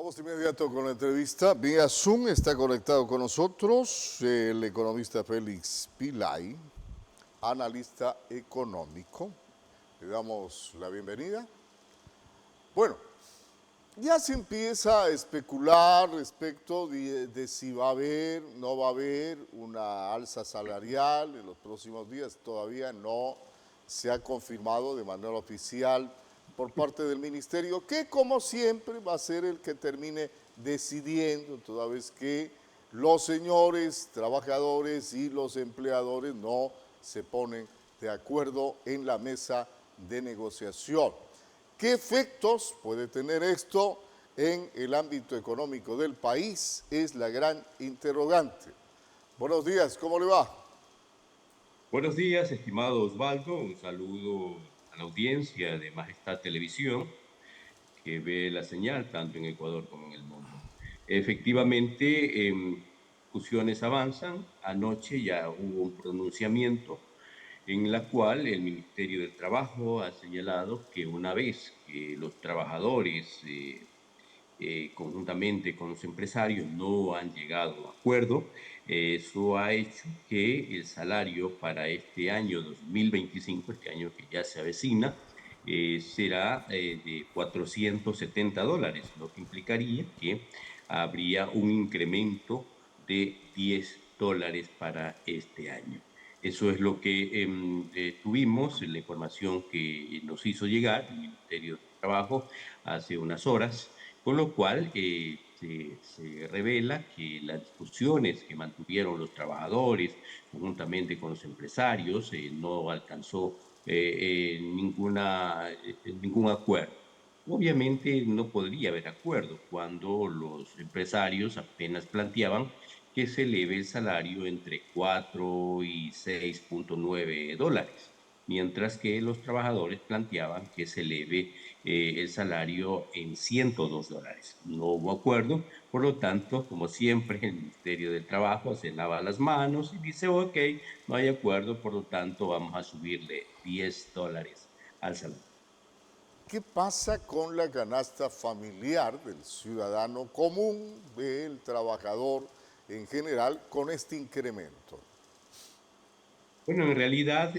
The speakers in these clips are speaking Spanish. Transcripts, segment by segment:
Vamos de inmediato con la entrevista. Vía Zoom está conectado con nosotros el economista Félix Pilay, analista económico. Le damos la bienvenida. Bueno, ya se empieza a especular respecto de si va a haber, no va a haber una alza salarial en los próximos días. Todavía no se ha confirmado de manera oficial por parte del ministerio, que como siempre va a ser el que termine decidiendo, toda vez que los señores trabajadores y los empleadores no se ponen de acuerdo en la mesa de negociación. ¿Qué efectos puede tener esto en el ámbito económico del país? Es la gran interrogante. Buenos días, ¿cómo le va? Buenos días, estimado Osvaldo. Un saludo a la audiencia de Majestad Televisión, que ve la señal tanto en Ecuador como en el mundo. Efectivamente, discusiones avanzan. Anoche ya hubo un pronunciamiento en la cual el Ministerio del Trabajo ha señalado que una vez que los trabajadores conjuntamente con los empresarios no han llegado a acuerdo. Eso ha hecho que el salario para este año 2025, este año que ya se avecina, será de $470, lo que implicaría que habría un incremento de $10 para este año. Eso es lo que tuvimos, la información que nos hizo llegar el Ministerio de Trabajo hace unas horas, con lo cual se revela que las discusiones que mantuvieron los trabajadores conjuntamente con los empresarios no alcanzó ningún acuerdo. Obviamente no podría haber acuerdo cuando los empresarios apenas planteaban que se eleve el salario entre 4 y $6.9, mientras que los trabajadores planteaban que se eleve el salario en $102. No hubo acuerdo, por lo tanto, como siempre, el Ministerio del Trabajo se lava las manos y dice, ok, no hay acuerdo, por lo tanto, vamos a subirle $10 al salario. ¿Qué pasa con la canasta familiar del ciudadano común, del trabajador en general, con este incremento? Bueno, en realidad,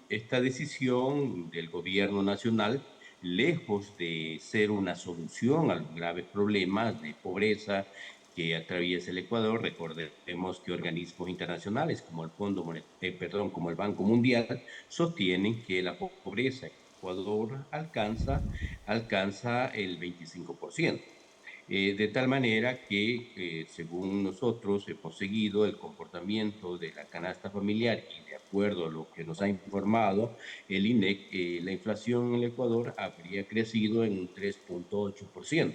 esta decisión del gobierno nacional, lejos de ser una solución a los graves problemas de pobreza que atraviesa el Ecuador, recordemos que organismos internacionales como el como el Banco Mundial sostienen que la pobreza en Ecuador alcanza el 25%. De tal manera que, según nosotros, hemos seguido el comportamiento de la canasta familiar y de acuerdo a lo que nos ha informado el INEC, la inflación en el Ecuador habría crecido en un 3.8%,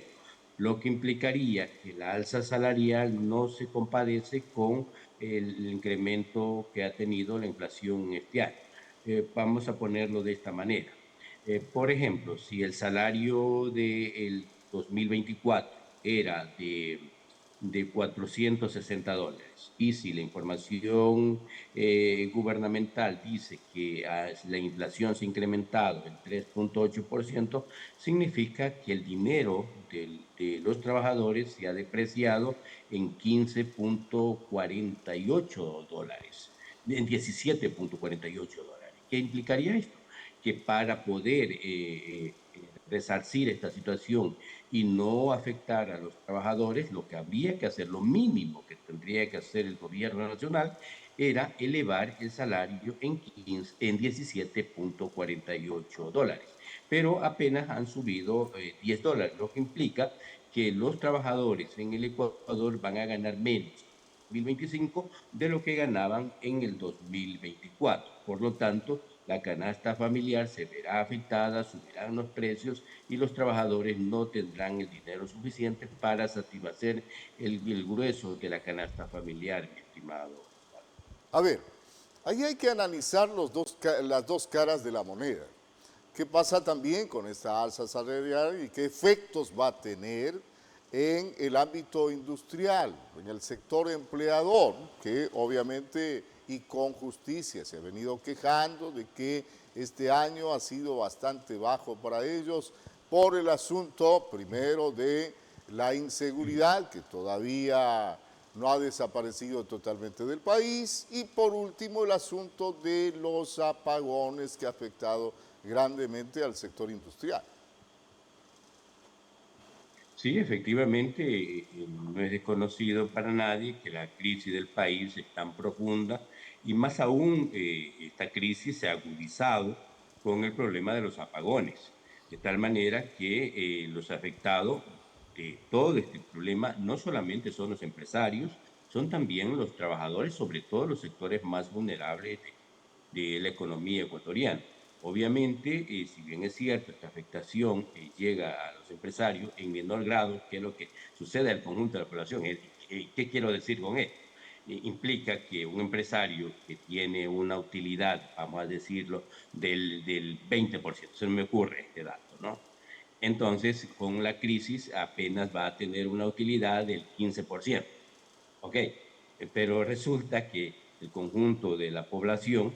lo que implicaría que la alza salarial no se compadece con el incremento que ha tenido la inflación este año. Vamos a ponerlo de esta manera. Por ejemplo, si el salario del 2024 era de $460 y si la información gubernamental dice que la inflación se ha incrementado en 3.8%, significa que el dinero de los trabajadores se ha depreciado en $15.48, en $17.48. ¿Qué implicaría esto? Que para poder resarcir esta situación y no afectar a los trabajadores, lo que habría que hacer, lo mínimo que tendría que hacer el gobierno nacional, era elevar el salario en $17.48. Pero apenas han subido $10, lo que implica que los trabajadores en el Ecuador van a ganar menos 2025 de lo que ganaban en el 2024. Por lo tanto, la canasta familiar se verá afectada, subirán los precios y los trabajadores no tendrán el dinero suficiente para satisfacer el grueso de la canasta familiar, mi estimado. A ver, ahí hay que analizar las dos caras de la moneda. ¿Qué pasa también con esta alza salarial y qué efectos va a tener en el ámbito industrial, en el sector empleador, que obviamente y con justicia se ha venido quejando de que este año ha sido bastante bajo para ellos por el asunto primero de la inseguridad, que todavía no ha desaparecido totalmente del país, y por último el asunto de los apagones que ha afectado grandemente al sector industrial. Sí, efectivamente, no es desconocido para nadie que la crisis del país es tan profunda y más aún esta crisis se ha agudizado con el problema de los apagones, de tal manera que los afectados de todo este problema no solamente son los empresarios, son también los trabajadores, sobre todo los sectores más vulnerables de la economía ecuatoriana. Obviamente, si bien es cierto, esta afectación llega a los empresarios en menor grado que lo que sucede al conjunto de la población. ¿Qué quiero decir con esto? Implica que un empresario que tiene una utilidad, vamos a decirlo, del 20%, se me ocurre este dato, ¿no? Entonces, con la crisis apenas va a tener una utilidad del 15%. Ok, pero resulta que el conjunto de la población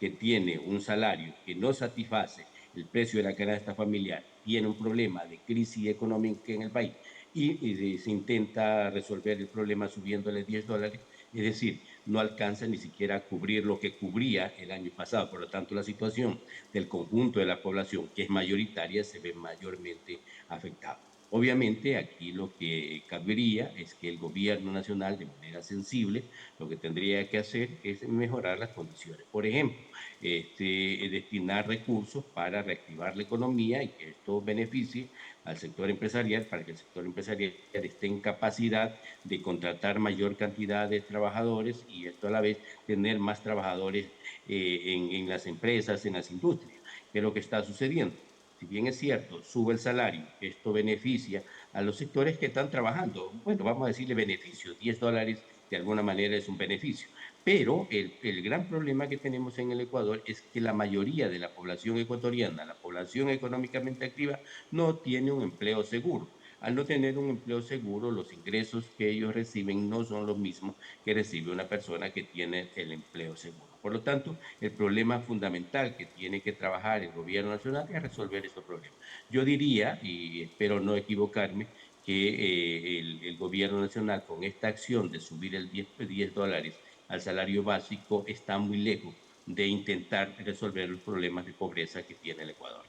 que tiene un salario que no satisface el precio de la canasta familiar tiene un problema de crisis económica en el país y se intenta resolver el problema subiéndole $10, es decir, no alcanza ni siquiera a cubrir lo que cubría el año pasado. Por lo tanto, la situación del conjunto de la población, que es mayoritaria, se ve mayormente afectada. Obviamente aquí lo que cabería es que el gobierno nacional de manera sensible lo que tendría que hacer es mejorar las condiciones. Por ejemplo, destinar recursos para reactivar la economía y que esto beneficie al sector empresarial para que el sector empresarial esté en capacidad de contratar mayor cantidad de trabajadores y esto a la vez tener más trabajadores en las empresas, en las industrias. ¿Qué es lo que está sucediendo? Si bien es cierto, sube el salario, esto beneficia a los sectores que están trabajando. Bueno, vamos a decirle beneficio, $10 de alguna manera es un beneficio. Pero el gran problema que tenemos en el Ecuador es que la mayoría de la población ecuatoriana, la población económicamente activa, no tiene un empleo seguro. Al no tener un empleo seguro, los ingresos que ellos reciben no son los mismos que recibe una persona que tiene el empleo seguro. Por lo tanto, el problema fundamental que tiene que trabajar el gobierno nacional es resolver estos problemas. Yo diría, y espero no equivocarme, que el gobierno nacional con esta acción de subir el $10 al salario básico está muy lejos de intentar resolver los problemas de pobreza que tiene el Ecuador.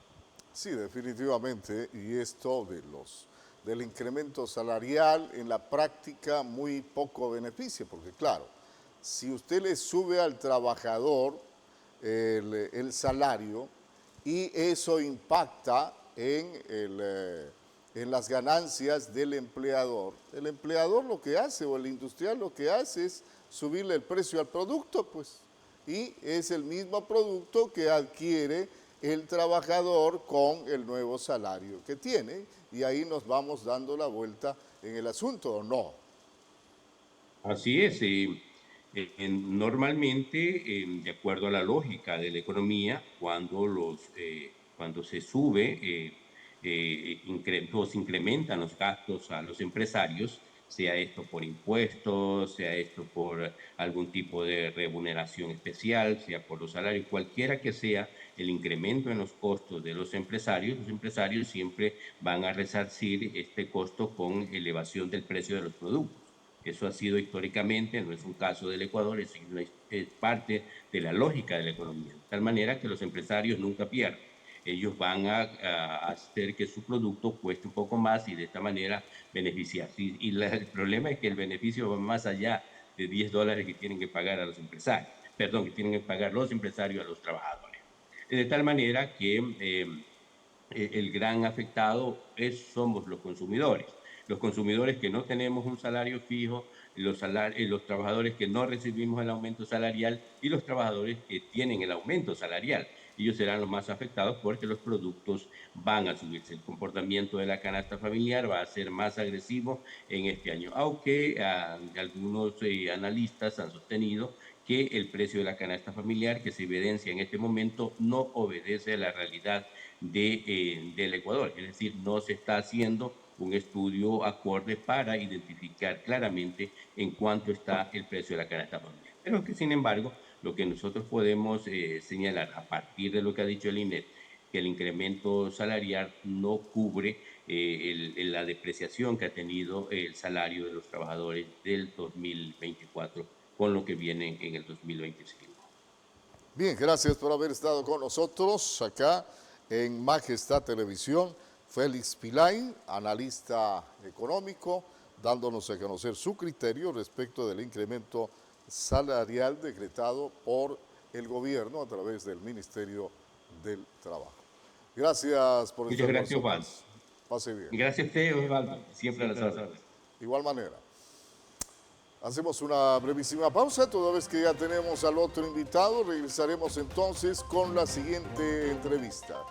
Sí, definitivamente, y esto del incremento salarial en la práctica muy poco beneficia, porque claro, si usted le sube al trabajador el salario y eso impacta en las ganancias del empleador, el empleador lo que hace o el industrial lo que hace es subirle el precio al producto, pues, y es el mismo producto que adquiere el trabajador con el nuevo salario que tiene y ahí nos vamos dando la vuelta en el asunto, ¿o no? Así es, normalmente, de acuerdo a la lógica de la economía, cuando se sube o se incrementan los gastos a los empresarios, sea esto por impuestos, sea esto por algún tipo de remuneración especial, sea por los salarios, cualquiera que sea el incremento en los costos de los empresarios siempre van a resarcir este costo con elevación del precio de los productos. Eso ha sido históricamente, no es un caso del Ecuador, es parte de la lógica de la economía. De tal manera que los empresarios nunca pierden. Ellos van a hacer que su producto cueste un poco más y de esta manera beneficiarse. El problema es que el beneficio va más allá de $10 que tienen que pagar a los empresarios, perdón, que tienen que pagar los empresarios a los trabajadores. De tal manera que el gran afectado somos los consumidores. Los consumidores que no tenemos un salario fijo, los trabajadores que no recibimos el aumento salarial y los trabajadores que tienen el aumento salarial. Ellos serán los más afectados porque los productos van a subirse. El comportamiento de la canasta familiar va a ser más agresivo en este año, aunque algunos analistas han sostenido que el precio de la canasta familiar que se evidencia en este momento no obedece a la realidad del Ecuador. Es decir, no se está haciendo un estudio acorde para identificar claramente en cuánto está el precio de la canasta familiar. Pero que, sin embargo, lo que nosotros podemos señalar a partir de lo que ha dicho el INET, que el incremento salarial no cubre la depreciación que ha tenido el salario de los trabajadores del 2024 con lo que viene en el 2025. Bien, gracias por haber estado con nosotros acá en Majestad Televisión. Félix Pilay, analista económico, dándonos a conocer su criterio respecto del incremento salarial decretado por el gobierno a través del Ministerio del Trabajo. Gracias por Muchas estar con gracias, Osvaldo. nosotros. Pase bien. Gracias a usted, Osvaldo. Siempre a las órdenes. De igual manera. Hacemos una brevísima pausa, toda vez que ya tenemos al otro invitado, regresaremos entonces con la siguiente entrevista.